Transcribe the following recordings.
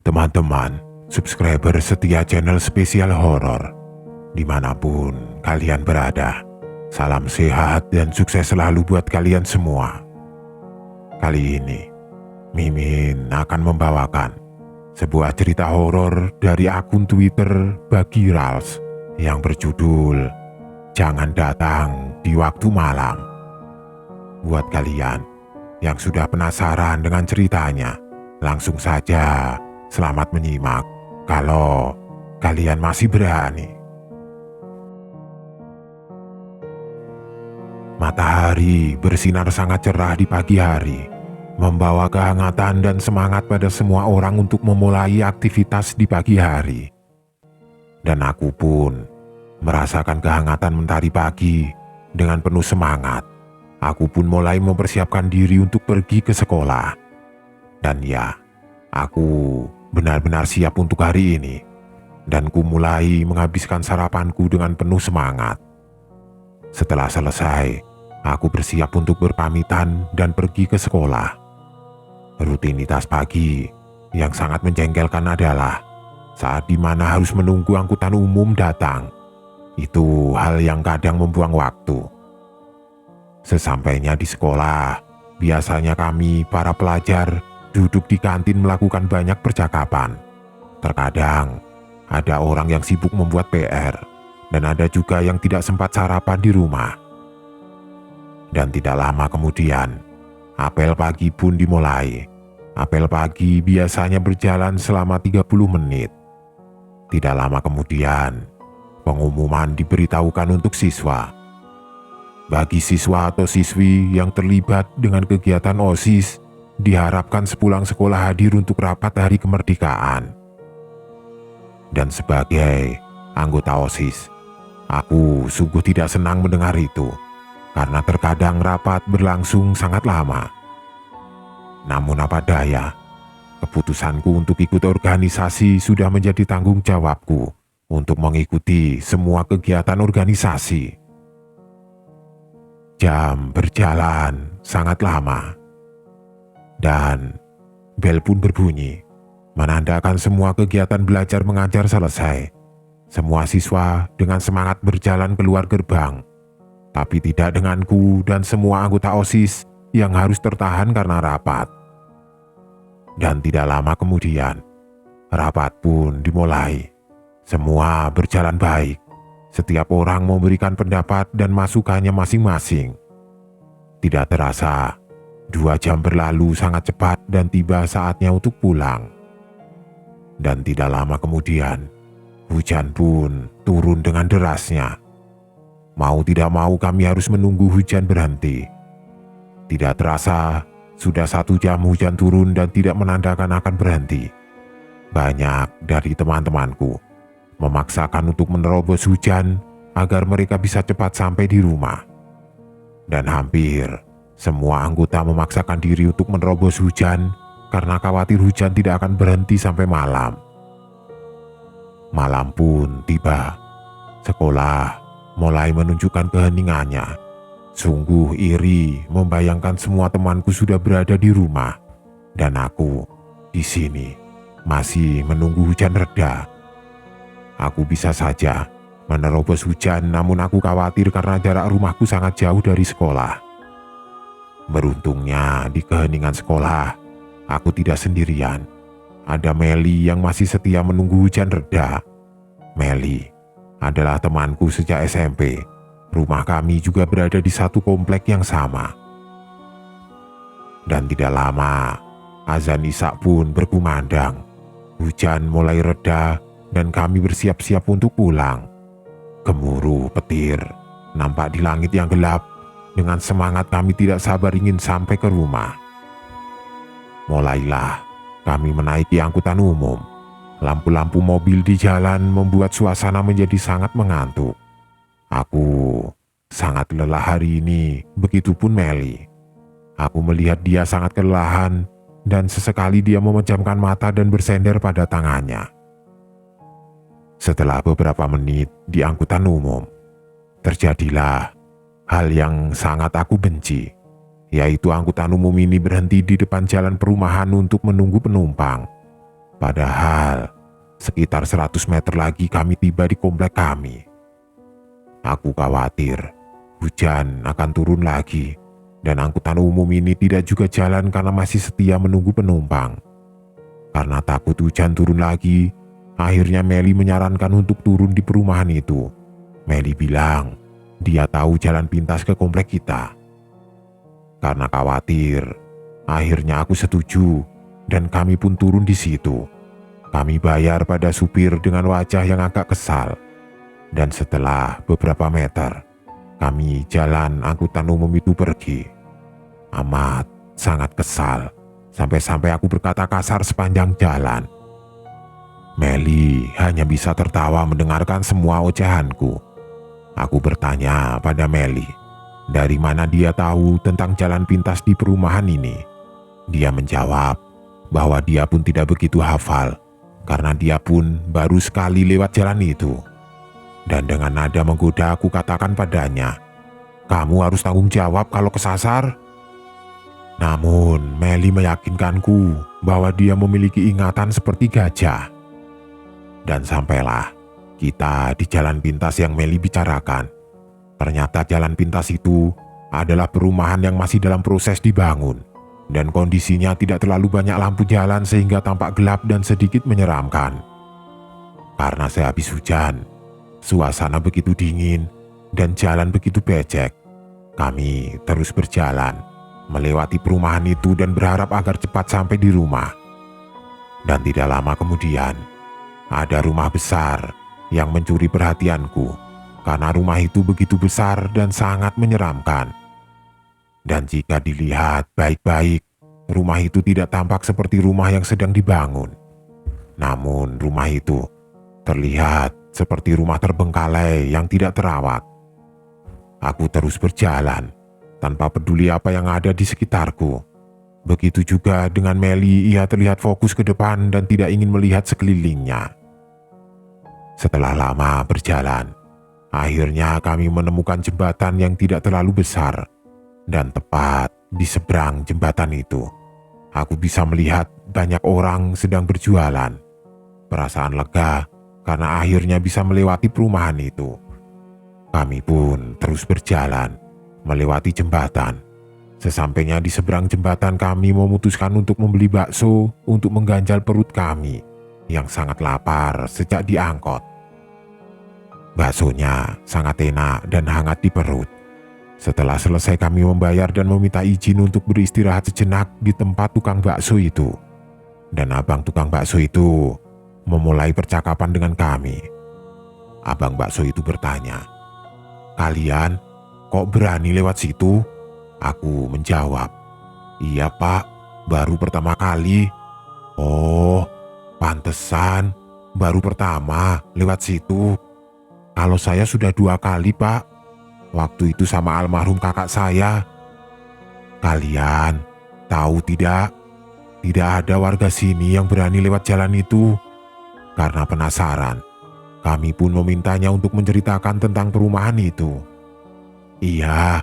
Teman-teman, subscriber setia channel spesial horor, dimanapun kalian berada, salam sehat dan sukses selalu buat kalian semua. Kali ini, Mimin akan membawakan sebuah cerita horor dari akun Twitter Bagirals yang berjudul Jangan Datang di Waktu Malam. Buat kalian yang sudah penasaran dengan ceritanya, langsung saja selamat menyimak kalau kalian masih berani. Matahari bersinar sangat cerah di pagi hari, membawa kehangatan dan semangat pada semua orang untuk memulai aktivitas di pagi hari. Dan aku pun merasakan kehangatan mentari pagi dengan penuh semangat. Aku pun mulai mempersiapkan diri untuk pergi ke sekolah. Dan ya, aku benar-benar siap untuk hari ini, dan ku mulai menghabiskan sarapanku dengan penuh semangat. Setelah selesai, aku bersiap untuk berpamitan dan pergi ke sekolah. Rutinitas pagi yang sangat menjengkelkan adalah saat dimana harus menunggu angkutan umum datang. Itu hal yang kadang membuang waktu. Sesampainya di sekolah, biasanya kami para pelajar duduk di kantin melakukan banyak percakapan. Terkadang ada orang yang sibuk membuat PR, dan ada juga yang tidak sempat sarapan di rumah. Dan tidak lama kemudian, apel pagi pun dimulai. Apel pagi biasanya berjalan selama 30 menit. Tidak lama kemudian, pengumuman diberitahukan untuk siswa. Bagi siswa atau siswi yang terlibat dengan kegiatan OSIS, diharapkan sepulang sekolah hadir untuk rapat hari kemerdekaan. Dan sebagai anggota OSIS, aku sungguh tidak senang mendengar itu, karena terkadang rapat berlangsung sangat lama. Namun apa daya, keputusanku untuk ikut organisasi sudah menjadi tanggung jawabku untuk mengikuti semua kegiatan organisasi. Jam berjalan sangat lama, dan bel pun berbunyi, menandakan semua kegiatan belajar mengajar selesai. Semua siswa dengan semangat berjalan keluar gerbang, tapi tidak denganku dan semua anggota OSIS yang harus tertahan karena rapat. Dan tidak lama kemudian, rapat pun dimulai. Semua berjalan baik. Setiap orang memberikan pendapat dan masukannya masing-masing. Tidak terasa, 2 jam berlalu sangat cepat dan tiba saatnya untuk pulang. Dan tidak lama kemudian, hujan pun turun dengan derasnya. Mau tidak mau kami harus menunggu hujan berhenti. Tidak terasa, sudah 1 jam hujan turun dan tidak menandakan akan berhenti. Banyak dari teman-temanku memaksakan untuk menerobos hujan agar mereka bisa cepat sampai di rumah. Dan hampir semua anggota memaksakan diri untuk menerobos hujan karena khawatir hujan tidak akan berhenti sampai malam. Malam pun tiba. Sekolah mulai menunjukkan keheningannya. Sungguh iri membayangkan semua temanku sudah berada di rumah, dan aku di sini masih menunggu hujan reda. Aku bisa saja menerobos hujan, namun aku khawatir karena jarak rumahku sangat jauh dari sekolah. Beruntungnya di keheningan sekolah, aku tidak sendirian. Ada Meli yang masih setia menunggu hujan reda. Meli adalah temanku sejak SMP. Rumah kami juga berada di satu komplek yang sama. Dan tidak lama, azan Isya pun berkumandang. Hujan mulai reda dan kami bersiap-siap untuk pulang. Gemuruh petir nampak di langit yang gelap. Dengan semangat kami tidak sabar ingin sampai ke rumah. Mulailah kami menaiki angkutan umum. Lampu-lampu mobil di jalan membuat suasana menjadi sangat mengantuk. Aku sangat lelah hari ini, begitupun Meli. Aku melihat dia sangat kelelahan dan sesekali dia memejamkan mata dan bersender pada tangannya. Setelah beberapa menit di angkutan umum, terjadilah hal yang sangat aku benci, yaitu angkutan umum ini berhenti di depan jalan perumahan untuk menunggu penumpang. Padahal sekitar 100 meter lagi kami tiba di komplek kami. Aku khawatir hujan akan turun lagi dan angkutan umum ini tidak juga jalan karena masih setia menunggu penumpang. Karena takut hujan turun lagi, akhirnya Meli menyarankan untuk turun di perumahan itu. Meli bilang dia tahu jalan pintas ke komplek kita. Karena khawatir, akhirnya aku setuju dan kami pun turun di situ. Kami bayar pada supir dengan wajah yang agak kesal. Dan setelah beberapa meter, kami jalan angkutan umum itu pergi. Amat sangat kesal, sampai-sampai aku berkata kasar sepanjang jalan. Meli hanya bisa tertawa mendengarkan semua ocehanku. Aku bertanya pada Meli, dari mana dia tahu tentang jalan pintas di perumahan ini. Dia menjawab bahwa dia pun tidak begitu hafal, karena dia pun baru sekali lewat jalan itu. Dan dengan nada menggoda aku katakan padanya, "Kamu harus tanggung jawab kalau kesasar." Namun Meli meyakinkanku bahwa dia memiliki ingatan seperti gajah. Dan sampailah kita di jalan pintas yang Meli bicarakan. Ternyata jalan pintas itu adalah perumahan yang masih dalam proses dibangun. Dan kondisinya tidak terlalu banyak lampu jalan sehingga tampak gelap dan sedikit menyeramkan. Karena sehabis hujan, suasana begitu dingin dan jalan begitu becek. Kami terus berjalan, melewati perumahan itu dan berharap agar cepat sampai di rumah. Dan tidak lama kemudian, ada rumah besar yang mencuri perhatianku karena rumah itu begitu besar dan sangat menyeramkan. Dan jika dilihat baik-baik, rumah itu tidak tampak seperti rumah yang sedang dibangun. Namun rumah itu terlihat seperti rumah terbengkalai yang tidak terawat. Aku terus berjalan, tanpa peduli apa yang ada di sekitarku. Begitu juga dengan Meli, ia terlihat fokus ke depan dan tidak ingin melihat sekelilingnya. Setelah lama berjalan, akhirnya kami menemukan jembatan yang tidak terlalu besar. Dan tepat di seberang jembatan itu, aku bisa melihat banyak orang sedang berjualan. Perasaan lega karena akhirnya bisa melewati perumahan itu. Kami pun terus berjalan, melewati jembatan. Sesampainya di seberang jembatan, kami memutuskan untuk membeli bakso untuk mengganjal perut kami yang sangat lapar sejak diangkot. Baksonya sangat enak dan hangat di perut. Setelah selesai kami membayar dan meminta izin untuk beristirahat sejenak di tempat tukang bakso itu. Dan abang tukang bakso itu memulai percakapan dengan kami. Abang bakso itu bertanya, "Kalian kok berani lewat situ?" Aku menjawab, "Iya pak, baru pertama kali." "Oh, pantesan baru pertama lewat situ. Kalau saya sudah 2 kali pak. Waktu itu sama almarhum kakak saya." "Kalian tahu tidak? Tidak ada warga sini yang berani lewat jalan itu." Karena penasaran, kami pun memintanya untuk menceritakan tentang perumahan itu. "Iya,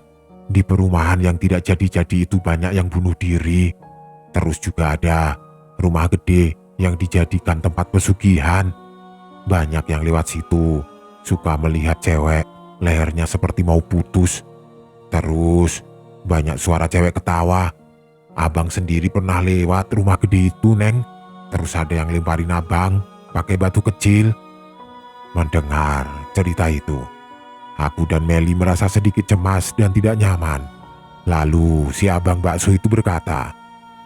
di perumahan yang tidak jadi-jadi itu banyak yang bunuh diri. Terus juga ada rumah gede yang dijadikan tempat pesugihan. Banyak yang lewat situ suka melihat cewek lehernya seperti mau putus. Terus banyak suara cewek ketawa. Abang sendiri pernah lewat rumah gede itu, Neng. Terus ada yang lemparin abang pakai batu kecil." Mendengar cerita itu, aku dan Meli merasa sedikit cemas dan tidak nyaman. Lalu si abang bakso itu berkata,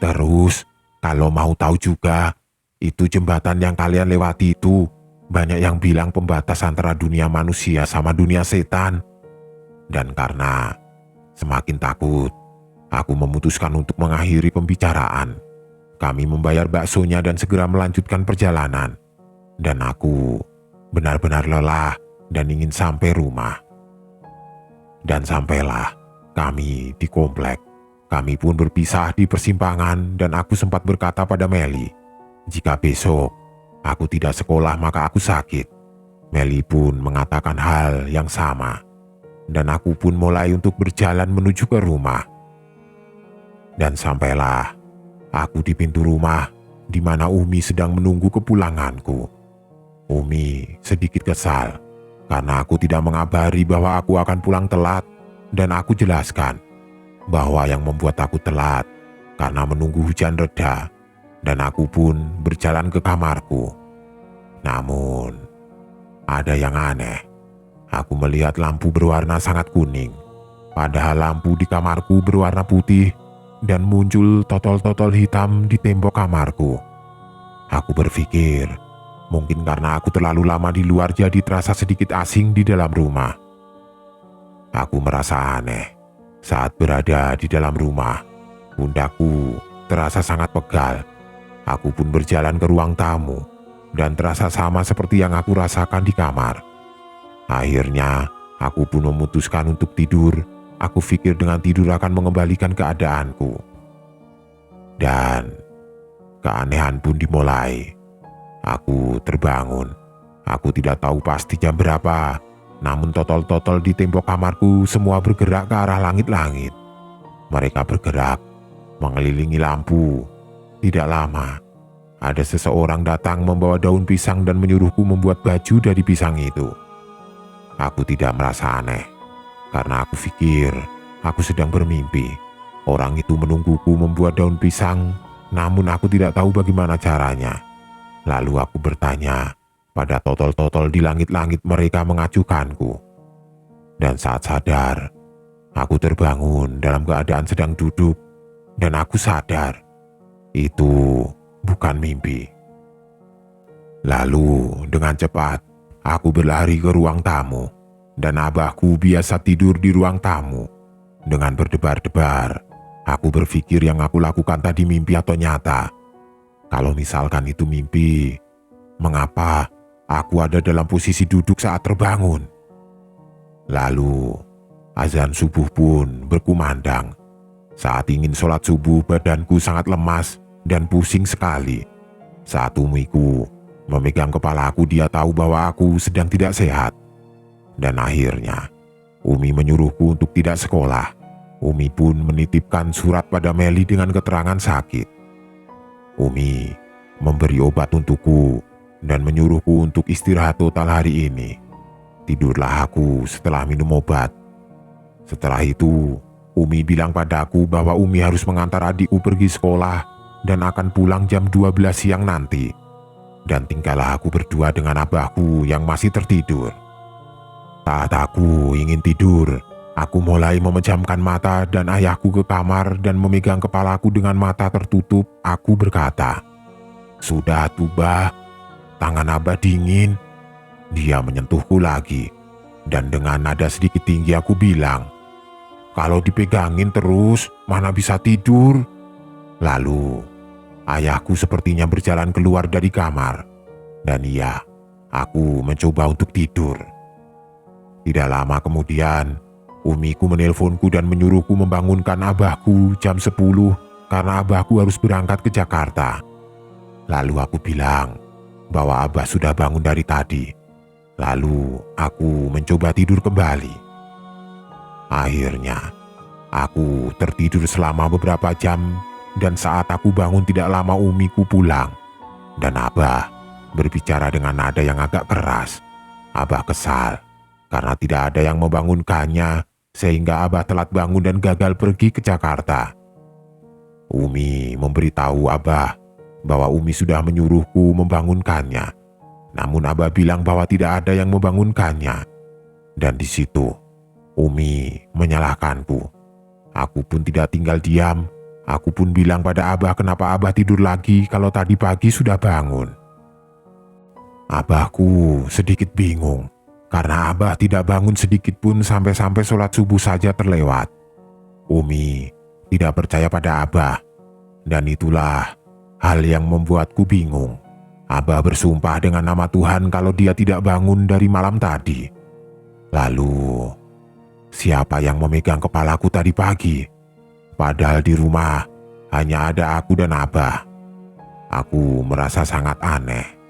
"Terus kalau mau tahu juga, itu jembatan yang kalian lewati itu banyak yang bilang pembatas antara dunia manusia sama dunia setan." Dan karena semakin takut, aku memutuskan untuk mengakhiri pembicaraan. Kami membayar baksonya dan segera melanjutkan perjalanan. Dan aku benar-benar lelah dan ingin sampai rumah. Dan sampailah kami di komplek. Kami pun berpisah di persimpangan dan aku sempat berkata pada Meli, "Jika besok aku tidak sekolah maka aku sakit." Meli pun mengatakan hal yang sama. Dan aku pun mulai untuk berjalan menuju ke rumah. Dan sampailah aku di pintu rumah di mana Umi sedang menunggu kepulanganku. Umi sedikit kesal karena aku tidak mengabari bahwa aku akan pulang telat, dan aku jelaskan bahwa yang membuat aku telat karena menunggu hujan reda, dan aku pun berjalan ke kamarku. Namun, ada yang aneh. Aku melihat lampu berwarna sangat kuning, padahal lampu di kamarku berwarna putih, dan muncul totol-totol hitam di tembok kamarku. Aku berpikir, mungkin karena aku terlalu lama di luar jadi terasa sedikit asing di dalam rumah. Aku merasa aneh saat berada di dalam rumah. Pundakku terasa sangat pegal. Aku pun berjalan ke ruang tamu dan terasa sama seperti yang aku rasakan di kamar. Akhirnya, aku pun memutuskan untuk tidur. Aku pikir dengan tidur akan mengembalikan keadaanku. Dan keanehan pun dimulai. Aku terbangun. Aku tidak tahu pasti jam berapa, namun totol-totol di tembok kamarku semua bergerak ke arah langit-langit. Mereka bergerak mengelilingi lampu. Tidak lama, ada seseorang datang membawa daun pisang dan menyuruhku membuat baju dari pisang itu. Aku tidak merasa aneh, karena aku pikir aku sedang bermimpi. Orang itu menungguku membuat daun pisang, namun aku tidak tahu bagaimana caranya. Lalu aku bertanya pada totol-totol di langit-langit, mereka mengacuhkanku. Dan saat sadar, aku terbangun dalam keadaan sedang duduk, dan aku sadar itu bukan mimpi. Lalu dengan cepat aku berlari ke ruang tamu, dan abahku biasa tidur di ruang tamu. Dengan berdebar-debar, aku berpikir yang aku lakukan tadi mimpi atau nyata. Kalau misalkan itu mimpi, mengapa aku ada dalam posisi duduk saat terbangun? Lalu azan subuh pun berkumandang. Saat ingin sholat subuh, badanku sangat lemas dan pusing sekali. Saat umiku memegang kepalaku, dia tahu bahwa aku sedang tidak sehat. Dan akhirnya Umi menyuruhku untuk tidak sekolah. Umi pun menitipkan surat pada Meli dengan keterangan sakit. Umi memberi obat untukku dan menyuruhku untuk istirahat total hari ini. Tidurlah aku setelah minum obat. Setelah itu, Umi bilang padaku bahwa Umi harus mengantar adikku pergi sekolah dan akan pulang jam 12 siang nanti. Dan tinggallah aku berdua dengan abahku yang masih tertidur. Saat aku ingin tidur, aku mulai memejamkan mata dan ayahku ke kamar dan memegang kepalaku dengan mata tertutup. Aku berkata, "Sudah Tubah, tangan abah dingin." Dia menyentuhku lagi, dan dengan nada sedikit tinggi aku bilang, "Kalau dipegangin terus, mana bisa tidur?" Lalu, ayahku sepertinya berjalan keluar dari kamar, dan iya, aku mencoba untuk tidur. Tidak lama kemudian, umiku menelponku dan menyuruhku membangunkan abahku jam 10 karena abahku harus berangkat ke Jakarta. Lalu aku bilang bahwa abah sudah bangun dari tadi. Lalu aku mencoba tidur kembali. Akhirnya, aku tertidur selama beberapa jam, dan saat aku bangun tidak lama umiku pulang. Dan abah berbicara dengan nada yang agak keras. Abah kesal karena tidak ada yang membangunkannya, sehingga abah telat bangun dan gagal pergi ke Jakarta. Umi memberitahu abah bahwa Umi sudah menyuruhku membangunkannya. Namun abah bilang bahwa tidak ada yang membangunkannya. Dan di situ Umi menyalahkanku. Aku pun tidak tinggal diam. Aku pun bilang pada abah kenapa abah tidur lagi kalau tadi pagi sudah bangun. Abahku sedikit bingung karena abah tidak bangun sedikit pun sampai-sampai sholat subuh saja terlewat. Umi tidak percaya pada abah, dan itulah hal yang membuatku bingung. Abah bersumpah dengan nama Tuhan kalau dia tidak bangun dari malam tadi. Lalu, siapa yang memegang kepalaku tadi pagi? Padahal di rumah hanya ada aku dan abah. Aku merasa sangat aneh.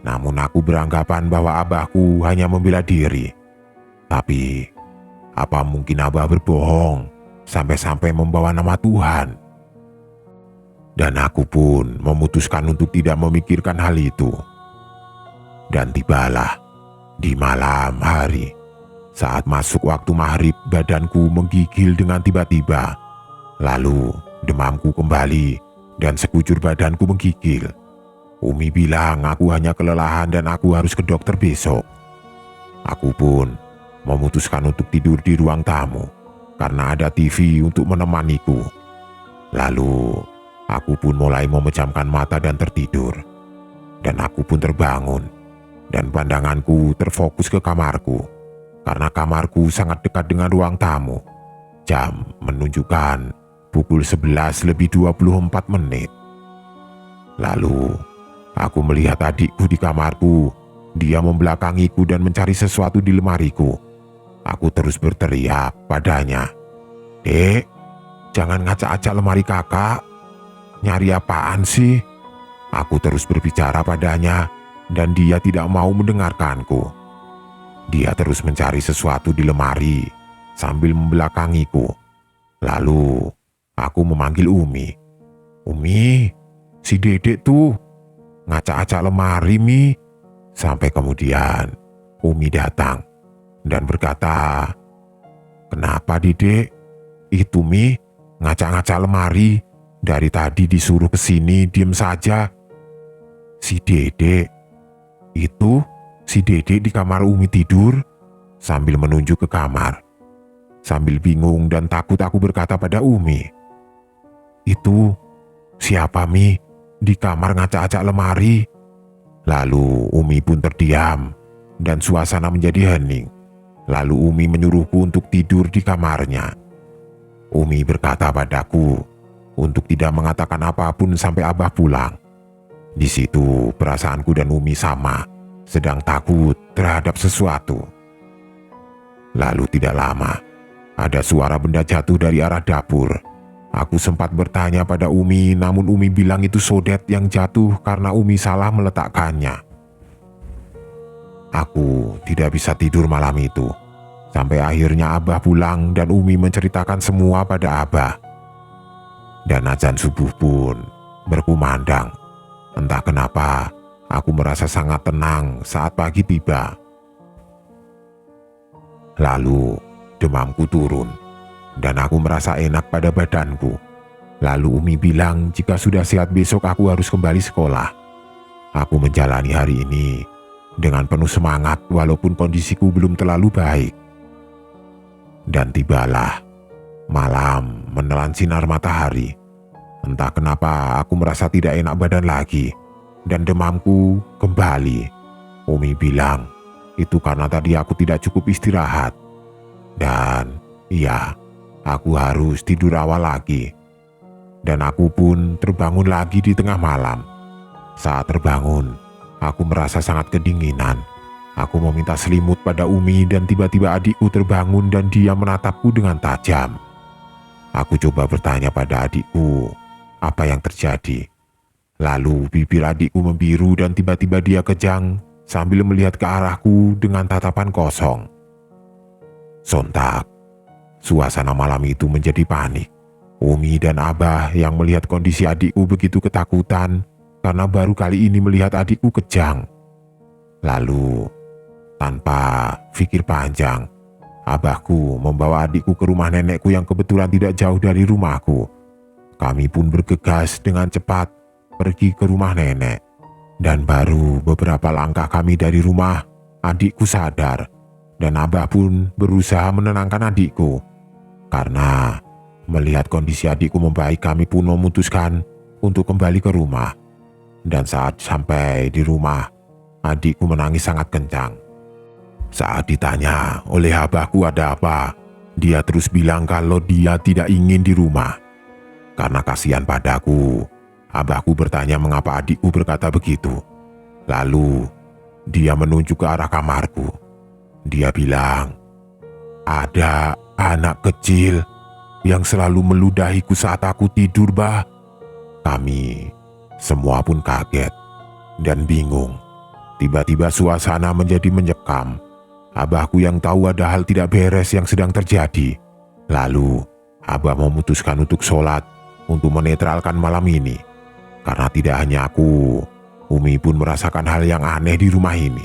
Namun aku beranggapan bahwa abahku hanya membela diri. Tapi, apa mungkin abah berbohong sampai-sampai membawa nama Tuhan? Dan aku pun memutuskan untuk tidak memikirkan hal itu. Dan tibalah di malam hari, saat masuk waktu maghrib, badanku menggigil dengan tiba-tiba. Lalu demamku kembali dan sekujur badanku menggigil. Umi bilang aku hanya kelelahan dan aku harus ke dokter besok. Aku pun memutuskan untuk tidur di ruang tamu karena ada TV untuk menemaniku. Lalu aku pun mulai memejamkan mata dan tertidur. Dan aku pun terbangun dan pandanganku terfokus ke kamarku karena kamarku sangat dekat dengan ruang tamu. Jam menunjukkan pukul 11:24. Lalu aku melihat adikku di kamarku. Dia membelakangiku dan mencari sesuatu di lemariku. Aku terus berteriak padanya, "Dek, jangan ngacak-acak lemari kakak. Nyari apaan sih?" Aku terus berbicara padanya dan dia tidak mau mendengarkanku. Dia terus mencari sesuatu di lemari sambil membelakangiku. Lalu aku memanggil Umi. "Umi, si Dedek tuh ngacak-acak lemari, Mi." Sampai kemudian Umi datang dan berkata, "Kenapa, Dedek? Itu Mi ngacak-ngacak lemari. Dari tadi disuruh kesini diem saja." "Si Dedek? Itu si Dedek di kamar Umi tidur?" Sambil menunjuk ke kamar. Sambil bingung dan takut aku berkata pada Umi, "Itu siapa, Mi, di kamar ngacak-ngacak lemari?" Lalu Umi pun terdiam dan suasana menjadi hening. Lalu Umi menyuruhku untuk tidur di kamarnya. Umi berkata padaku untuk tidak mengatakan apapun sampai Abah pulang. Di situ perasaanku dan Umi sama, sedang takut terhadap sesuatu. Lalu tidak lama, ada suara benda jatuh dari arah dapur. Aku sempat bertanya pada Umi, namun Umi bilang itu sodet yang jatuh karena Umi salah meletakkannya. Aku tidak bisa tidur malam itu. Sampai akhirnya Abah pulang dan Umi menceritakan semua pada Abah. Dan azan subuh pun berkumandang. Entah kenapa, aku merasa sangat tenang saat pagi tiba. Lalu demamku turun. Dan aku merasa enak pada badanku. Lalu Umi bilang jika sudah sehat besok aku harus kembali sekolah. Aku menjalani hari ini dengan penuh semangat walaupun kondisiku belum terlalu baik. Dan tibalah malam menelan sinar matahari. Entah kenapa aku merasa tidak enak badan lagi. Dan demamku kembali. Umi bilang itu karena tadi aku tidak cukup istirahat. Dan iya, aku harus tidur awal lagi. Dan aku pun terbangun lagi di tengah malam. Saat terbangun, aku merasa sangat kedinginan. Aku meminta selimut pada Umi dan tiba-tiba adikku terbangun dan dia menatapku dengan tajam. Aku coba bertanya pada adikku apa yang terjadi. Lalu bibir adikku membiru dan tiba-tiba dia kejang sambil melihat ke arahku dengan tatapan kosong. Sontak, suasana malam itu menjadi panik. Umi dan Abah yang melihat kondisi adikku begitu ketakutan karena baru kali ini melihat adikku kejang. Lalu, tanpa pikir panjang, Abahku membawa adikku ke rumah nenekku yang kebetulan tidak jauh dari rumahku. Kami pun bergegas dengan cepat pergi ke rumah nenek. Dan baru beberapa langkah kami dari rumah, adikku sadar. Dan Abah pun berusaha menenangkan adikku. Karena melihat kondisi adikku membaik, kami pun memutuskan untuk kembali ke rumah. Dan saat sampai di rumah, adikku menangis sangat kencang. Saat ditanya oleh abahku ada apa, dia terus bilang kalau dia tidak ingin di rumah. Karena kasihan padaku, abahku bertanya mengapa adikku berkata begitu. Lalu dia menunjuk ke arah kamarku. Dia bilang, "Ada anak kecil yang selalu meludahiku saat aku tidur, Bah." Kami semua pun kaget dan bingung. Tiba-tiba suasana menjadi mencekam. Abahku yang tahu ada hal tidak beres yang sedang terjadi. Lalu Abah memutuskan untuk sholat untuk menetralkan malam ini. Karena tidak hanya aku, Umi pun merasakan hal yang aneh di rumah ini.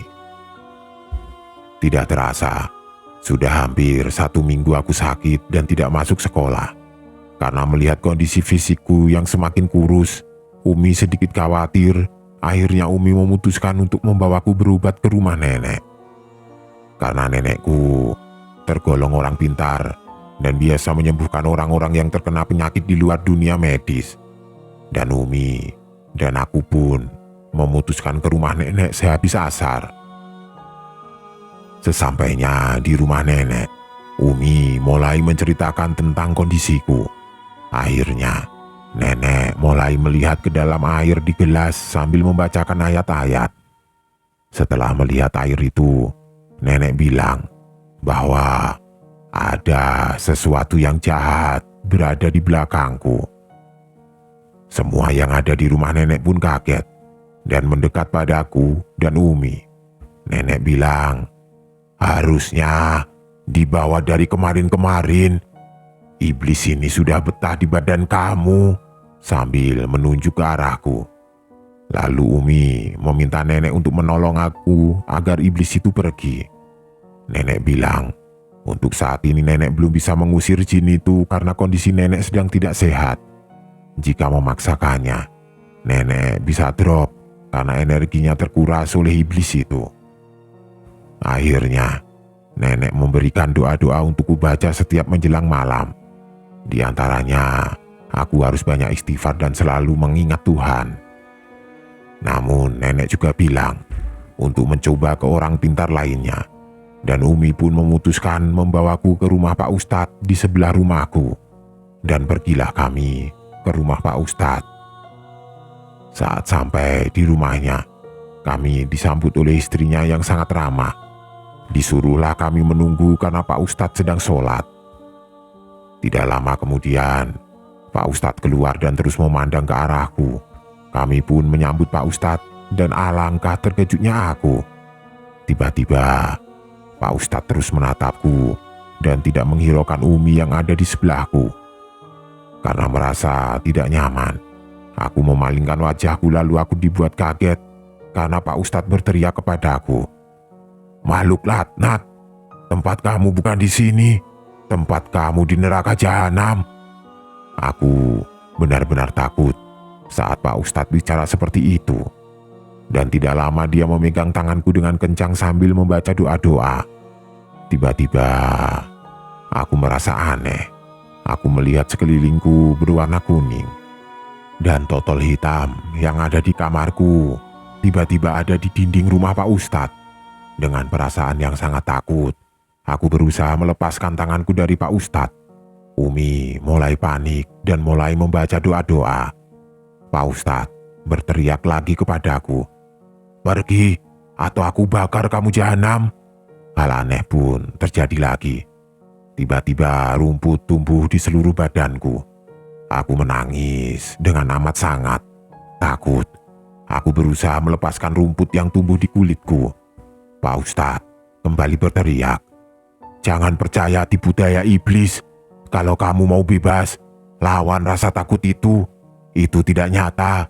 Tidak terasa, sudah hampir 1 minggu aku sakit dan tidak masuk sekolah. Karena melihat kondisi fisikku yang semakin kurus, Umi sedikit khawatir. Akhirnya Umi memutuskan untuk membawaku berobat ke rumah nenek. Karena nenekku tergolong orang pintar dan biasa menyembuhkan orang-orang yang terkena penyakit di luar dunia medis. Dan Umi dan aku pun memutuskan ke rumah nenek sehabis asar. Sesampainya di rumah nenek, Umi mulai menceritakan tentang kondisiku. Akhirnya, nenek mulai melihat ke dalam air di gelas sambil membacakan ayat-ayat. Setelah melihat air itu, nenek bilang bahwa ada sesuatu yang jahat berada di belakangku. Semua yang ada di rumah nenek pun kaget dan mendekat padaku dan Umi. Nenek bilang, harusnya dibawa dari kemarin-kemarin. Iblis ini sudah betah di badan kamu, sambil menunjuk ke arahku. Lalu Umi meminta nenek untuk menolong aku agar iblis itu pergi. Nenek bilang, untuk saat ini nenek belum bisa mengusir jin itu karena kondisi nenek sedang tidak sehat. Jika memaksakannya, nenek bisa drop karena energinya terkuras oleh iblis itu. Akhirnya, nenek memberikan doa-doa untuk kubaca setiap menjelang malam. Di antaranya, aku harus banyak istighfar dan selalu mengingat Tuhan. Namun nenek juga bilang untuk mencoba ke orang pintar lainnya. Dan Umi pun memutuskan membawaku ke rumah Pak Ustadz di sebelah rumahku. Dan pergilah kami ke rumah Pak Ustadz. Saat sampai di rumahnya, kami disambut oleh istrinya yang sangat ramah. Disuruhlah kami menunggu karena Pak Ustadz sedang sholat. Tidak lama kemudian, Pak Ustadz keluar dan terus memandang ke arahku. Kami pun menyambut Pak Ustadz dan alangkah terkejutnya aku. Tiba-tiba, Pak Ustadz terus menatapku dan tidak menghiraukan Umi yang ada di sebelahku. Karena merasa tidak nyaman, aku memalingkan wajahku lalu aku dibuat kaget karena Pak Ustadz berteriak kepadaku. Makhluk laknat, tempat kamu bukan di sini, tempat kamu di neraka jahanam. Aku benar-benar takut saat Pak Ustadz bicara seperti itu. Dan tidak lama dia memegang tanganku dengan kencang sambil membaca doa-doa. Tiba-tiba, aku merasa aneh. Aku melihat sekelilingku berwarna kuning. Dan totol hitam yang ada di kamarku tiba-tiba ada di dinding rumah Pak Ustadz. Dengan perasaan yang sangat takut, aku berusaha melepaskan tanganku dari Pak Ustadz. Umi mulai panik dan mulai membaca doa-doa. Pak Ustadz berteriak lagi kepadaku, pergi atau aku bakar kamu jahanam. Hal aneh pun terjadi lagi. Tiba-tiba rumput tumbuh di seluruh badanku. Aku menangis dengan amat sangat. Takut. Aku berusaha melepaskan rumput yang tumbuh di kulitku. Pak Ustadz kembali berteriak, jangan percaya tipu daya iblis. Kalau kamu mau bebas, lawan rasa takut itu tidak nyata.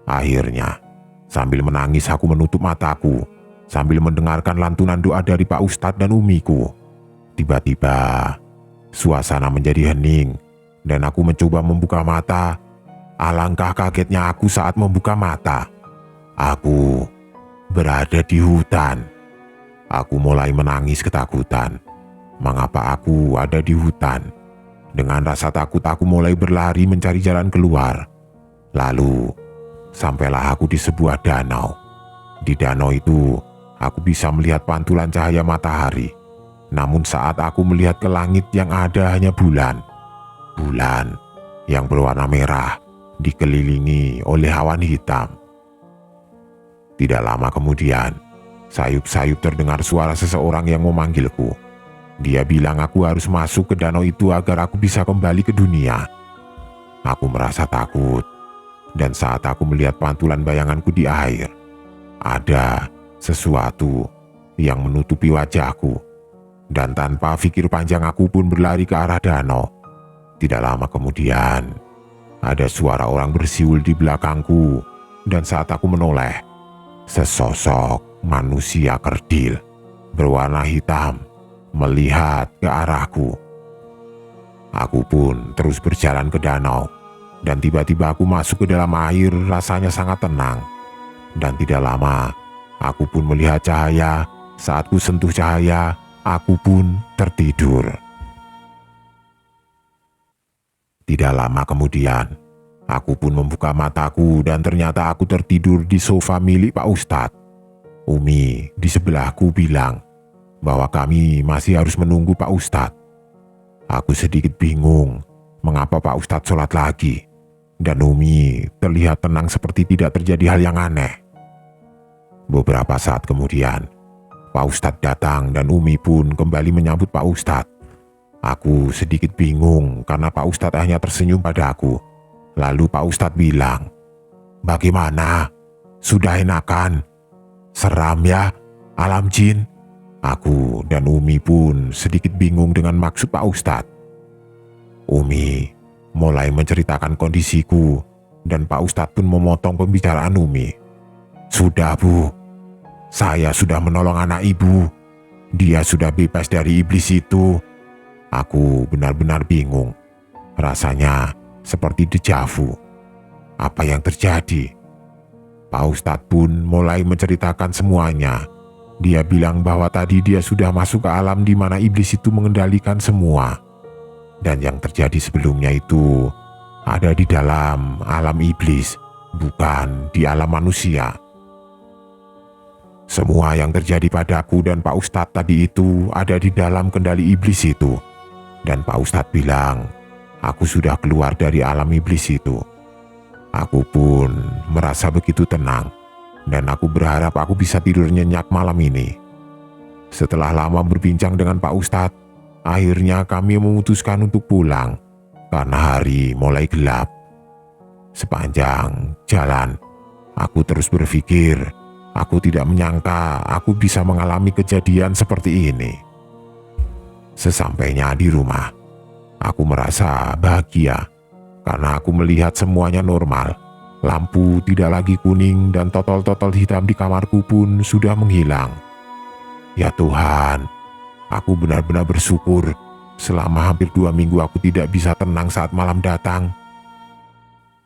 Akhirnya, sambil menangis aku menutup mataku, sambil mendengarkan lantunan doa dari Pak Ustadz dan Umiku. Tiba-tiba, suasana menjadi hening, dan aku mencoba membuka mata. Alangkah kagetnya aku saat membuka mata. Aku berada di hutan. Aku mulai menangis ketakutan. Mengapa aku ada di hutan? Dengan rasa takut aku mulai berlari mencari jalan keluar. Lalu, sampailah aku di sebuah danau. Di danau itu, aku bisa melihat pantulan cahaya matahari. Namun saat aku melihat ke langit yang ada hanya bulan. Bulan yang berwarna merah dikelilingi oleh awan hitam. Tidak lama kemudian, sayup-sayup terdengar suara seseorang yang memanggilku. Dia bilang aku harus masuk ke danau itu agar aku bisa kembali ke dunia. Aku merasa takut. Dan saat aku melihat pantulan bayanganku di air, ada sesuatu yang menutupi wajahku. Dan tanpa pikir panjang aku pun berlari ke arah danau. Tidak lama kemudian, Ada suara orang bersiul di belakangku, dan saat aku menoleh, sesosok manusia kerdil berwarna hitam melihat ke arahku. Aku pun terus berjalan ke danau, dan tiba-tiba aku masuk ke dalam air. Rasanya sangat tenang, dan tidak lama aku pun melihat cahaya. Saat ku sentuh cahaya, aku pun tertidur. Tidak lama kemudian, aku pun membuka mataku dan ternyata aku tertidur di sofa milik Pak Ustadz. Umi di sebelahku bilang bahwa kami masih harus menunggu Pak Ustadz. Aku sedikit bingung mengapa Pak Ustadz sholat lagi, dan Umi terlihat tenang seperti tidak terjadi hal yang aneh. Beberapa saat kemudian, Pak Ustadz datang dan Umi pun kembali menyambut Pak Ustadz. Aku sedikit bingung karena Pak Ustadz hanya tersenyum padaku. Lalu Pak Ustadz bilang, "Bagaimana? Sudah enakan? Seram ya, alam jin?" Aku dan Umi pun sedikit bingung dengan maksud Pak Ustadz. Umi mulai menceritakan kondisiku dan Pak Ustadz pun memotong pembicaraan Umi. "Sudah Bu, saya sudah menolong anak ibu. Dia sudah bebas dari iblis itu." Aku benar-benar bingung. Rasanya seperti dejavu. Apa yang terjadi? Pak Ustadz pun mulai menceritakan semuanya. Dia bilang bahwa tadi dia sudah masuk ke alam di mana iblis itu mengendalikan semua. Dan yang terjadi sebelumnya itu ada di dalam alam iblis, bukan di alam manusia. Semua yang terjadi padaku dan Pak Ustadz tadi itu ada di dalam kendali iblis itu. Dan Pak Ustadz bilang, aku sudah keluar dari alam iblis itu. Aku pun merasa begitu tenang, dan aku berharap aku bisa tidur nyenyak malam ini. Setelah lama berbincang dengan Pak Ustadz, akhirnya kami memutuskan untuk pulang, karena hari mulai gelap. Sepanjang jalan, aku terus berpikir, aku tidak menyangka aku bisa mengalami kejadian seperti ini. Sesampainya di rumah, aku merasa bahagia karena aku melihat semuanya normal. Lampu tidak lagi kuning dan totol-totol hitam di kamarku pun sudah menghilang. Ya Tuhan, aku benar-benar bersyukur. Selama hampir 2 minggu aku tidak bisa tenang saat malam datang.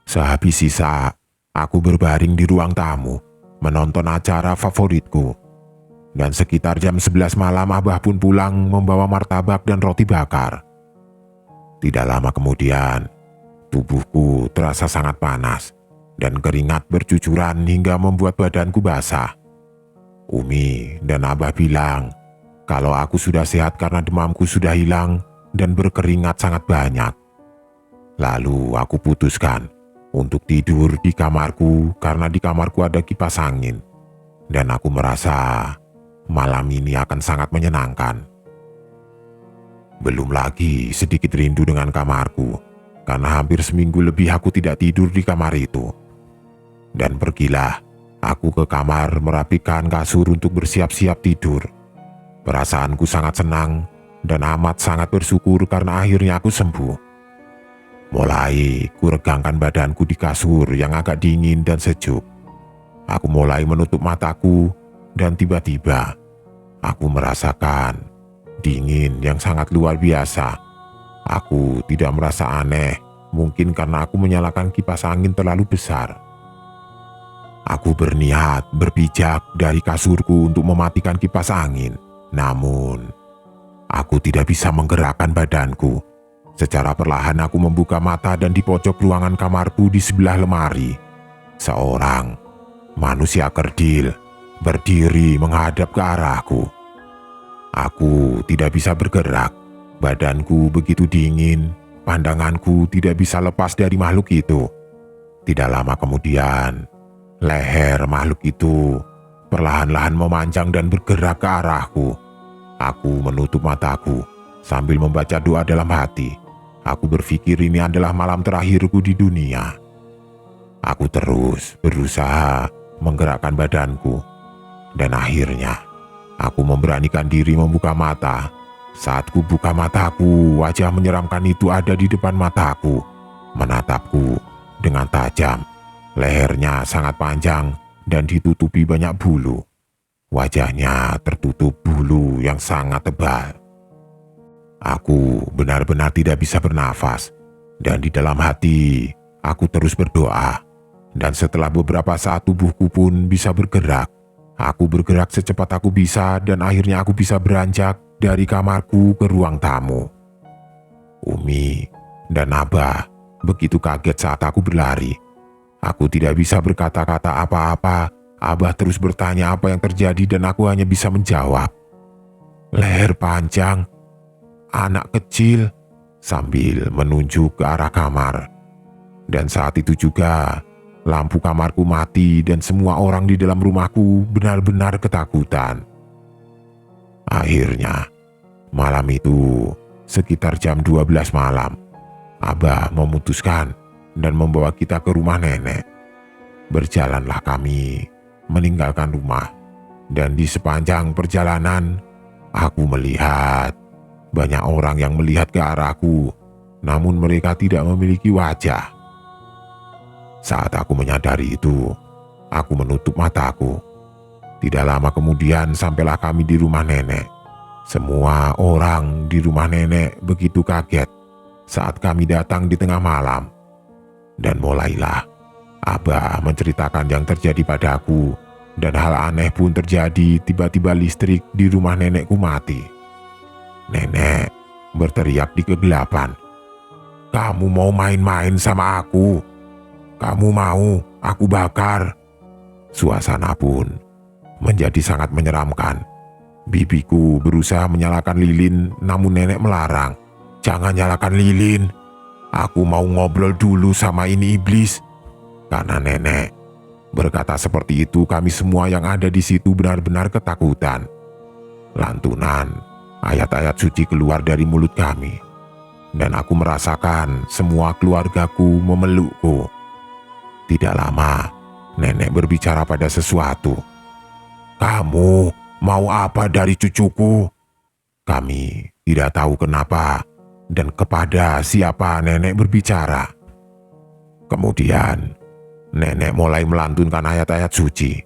Sehabis sisa, aku berbaring di ruang tamu, menonton acara favoritku. Dan sekitar jam 11 malam Abah pun pulang membawa martabak dan roti bakar. Tidak lama kemudian, tubuhku terasa sangat panas dan keringat bercucuran hingga membuat badanku basah. Umi dan Abah bilang kalau aku sudah sehat karena demamku sudah hilang dan berkeringat sangat banyak. Lalu aku putuskan untuk tidur di kamarku karena di kamarku ada kipas angin. Dan aku merasa malam ini akan sangat menyenangkan. Belum lagi sedikit rindu dengan kamarku, karena hampir seminggu lebih aku tidak tidur di kamar itu. Dan pergilah aku ke kamar merapikan kasur untuk bersiap-siap tidur. Perasaanku sangat senang dan amat sangat bersyukur karena akhirnya aku sembuh. Mulai kuregangkan badanku di kasur yang agak dingin dan sejuk. Aku mulai menutup mataku. Dan tiba-tiba, aku merasakan dingin yang sangat luar biasa. Aku tidak merasa aneh, mungkin karena aku menyalakan kipas angin terlalu besar. Aku berniat berpijak dari kasurku untuk mematikan kipas angin. Namun, aku tidak bisa menggerakkan badanku. Secara perlahan aku membuka mata dan di pojok ruangan kamarku di sebelah lemari, seorang manusia kerdil berdiri menghadap ke arahku. Aku tidak bisa bergerak, badanku begitu dingin, pandanganku tidak bisa lepas dari makhluk itu. Tidak lama kemudian, leher makhluk itu perlahan-lahan memanjang dan bergerak ke arahku. Aku menutup mataku sambil membaca doa dalam hati. Aku berpikir ini adalah malam terakhirku di dunia. Aku terus berusaha menggerakkan badanku. Dan akhirnya, aku memberanikan diri membuka mata. Saat ku buka mataku, wajah menyeramkan itu ada di depan mataku. menatapku dengan tajam. Lehernya sangat panjang dan ditutupi banyak bulu. Wajahnya tertutup bulu yang sangat tebal. Aku benar-benar tidak bisa bernafas, dan di dalam hati aku terus berdoa. Dan setelah beberapa saat tubuhku pun bisa bergerak. Aku bergerak secepat aku bisa dan akhirnya aku bisa beranjak dari kamarku ke ruang tamu. Umi dan Abah begitu kaget saat aku berlari. Aku tidak bisa berkata-kata apa-apa. Abah terus bertanya apa yang terjadi dan aku hanya bisa menjawab, "Leher panjang, anak kecil," sambil menunjuk ke arah kamar. Dan saat itu juga lampu kamarku mati dan semua orang di dalam rumahku benar-benar ketakutan. Akhirnya, malam itu sekitar jam 12 malam, Abah memutuskan dan membawa kita ke rumah nenek. Berjalanlah kami meninggalkan rumah, dan di sepanjang perjalanan aku melihat banyak orang yang melihat ke arahku, namun mereka tidak memiliki wajah. Saat aku menyadari itu, aku menutup mataku. Tidak lama kemudian sampailah kami di rumah nenek. Semua orang di rumah nenek begitu kaget saat kami datang di tengah malam. Dan mulailah Abah menceritakan yang terjadi padaku, dan hal aneh pun terjadi. Tiba-tiba listrik di rumah nenekku mati. Nenek berteriak di kegelapan, "Kamu mau main-main sama aku? Kamu mau aku bakar?" Suasana pun menjadi sangat menyeramkan. Bibiku berusaha menyalakan lilin, namun nenek melarang. "Jangan nyalakan lilin. Aku mau ngobrol dulu sama ini iblis." Karena nenek berkata seperti itu, kami semua yang ada di situ benar-benar ketakutan. Lantunan ayat-ayat suci keluar dari mulut kami, dan aku merasakan semua keluargaku memelukku. Tidak lama, nenek berbicara pada sesuatu. "Kamu mau apa dari cucuku?" Kami tidak tahu kenapa dan kepada siapa nenek berbicara. Kemudian, nenek mulai melantunkan ayat-ayat suci.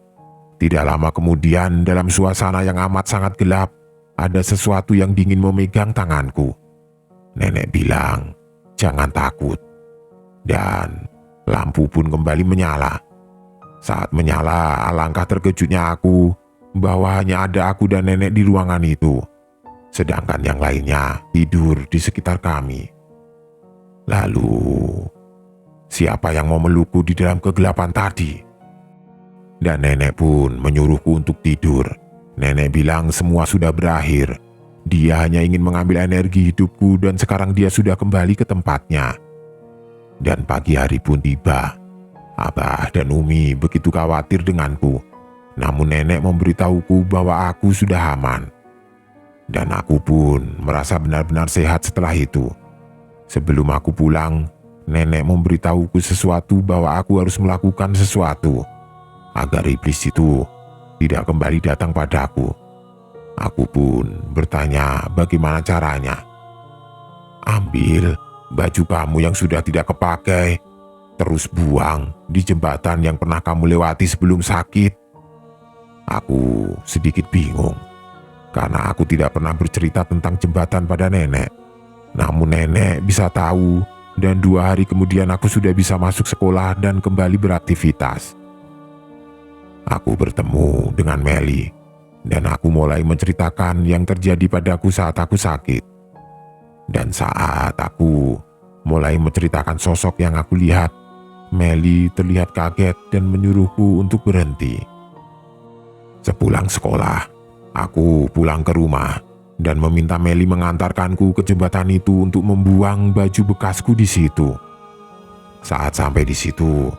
Tidak lama kemudian, dalam suasana yang amat sangat gelap, ada sesuatu yang dingin memegang tanganku. Nenek bilang, "Jangan takut." Dan lampu pun kembali menyala. Saat menyala, alangkah terkejutnya aku bahwa hanya ada aku dan nenek di ruangan itu, sedangkan yang lainnya tidur di sekitar kami. Lalu, siapa yang mau melukku di dalam kegelapan tadi? Dan nenek pun menyuruhku untuk tidur. Nenek bilang semua sudah berakhir. Dia hanya ingin mengambil energi hidupku dan sekarang dia sudah kembali ke tempatnya. Dan pagi hari pun tiba. Abah dan Umi begitu khawatir denganku. Namun nenek memberitahuku bahwa aku sudah aman. Dan aku pun merasa benar-benar sehat setelah itu. Sebelum aku pulang, nenek memberitahuku sesuatu bahwa aku harus melakukan sesuatu agar iblis itu tidak kembali datang padaku. Aku pun bertanya bagaimana caranya. "Ambil baju kamu yang sudah tidak kepakai, terus buang di jembatan yang pernah kamu lewati sebelum sakit." Aku sedikit bingung, karena aku tidak pernah bercerita tentang jembatan pada nenek. Namun nenek bisa tahu, dan 2 hari kemudian aku sudah bisa masuk sekolah dan kembali beraktivitas. Aku bertemu dengan Meli, dan aku mulai menceritakan yang terjadi padaku saat aku sakit. Dan saat aku mulai menceritakan sosok yang aku lihat, Meli terlihat kaget dan menyuruhku untuk berhenti. Sepulang sekolah, aku pulang ke rumah dan meminta Meli mengantarkanku ke jembatan itu untuk membuang baju bekasku di situ. Saat sampai di situ,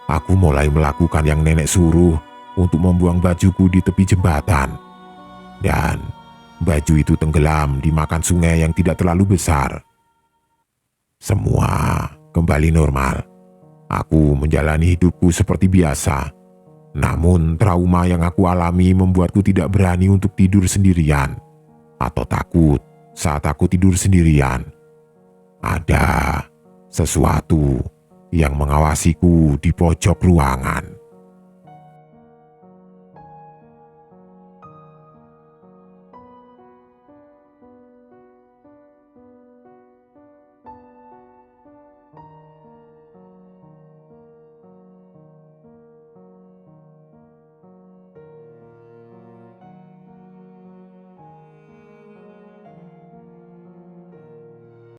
aku mulai melakukan yang nenek suruh untuk membuang bajuku di tepi jembatan. Dan baju itu tenggelam dimakan sungai yang tidak terlalu besar. Semua kembali normal. Aku menjalani hidupku seperti biasa. Namun trauma yang aku alami membuatku tidak berani untuk tidur sendirian atau takut saat aku tidur sendirian. Ada Sesuatu yang mengawasiku di pojok ruangan.